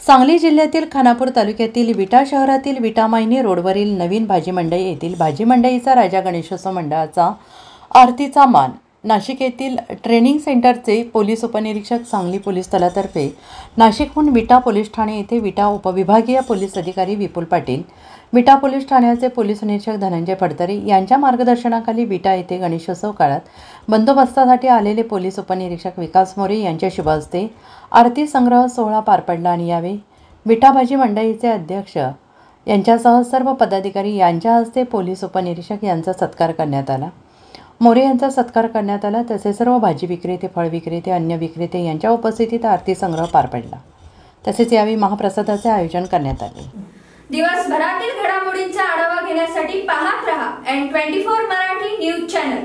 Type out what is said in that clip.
सांगली जिल्ह्यातील खानापूर तालुक्यातील विटा शहरातील विटा मायनी रोडवरील नवीन भाजी मंडई येथील भाजी मंडईचा राजा गणेशोत्सव मंडळाचा आरतीचा मान नाशिक येथील ट्रेनिंग सेंटरचे पोलीस उपनिरीक्षक सांगली पोलीस दलातर्फे नाशिकहून विटा पोलीस ठाणे येथे विटा उपविभागीय पोलीस अधिकारी विपुल पाटील, विटा पोलीस ठाण्याचे पोलीस निरीक्षक धनंजय फडतरे यांच्या मार्गदर्शनाखाली विटा येथे गणेशोत्सव काळात बंदोबस्तासाठी आलेले पोलीस उपनिरीक्षक विकास मोरे यांच्या शुभ हस्ते आरती संग्रह सोहळा पार पडला आणि यावेळी विटा भाजी मंडईचे अध्यक्ष यांच्यासह सर्व पदाधिकारी यांच्या हस्ते पोलीस उपनिरीक्षक यांचा सत्कार करण्यात आला। मोरे यांचा सत्कार करण्यात आला तसेच सर्व भाजी विक्रेते, फळ विक्रेते, अन्य विक्रेते यांच्या उपस्थितीत आरती संग्रह पार पडला। तसेच यावेळी महाप्रसादाचे आयोजन करण्यात आले। दिवसभरातील घडामोडींचा आढावा घेण्यासाठी पाहत रहा N24 मराठी न्यूज चॅनल।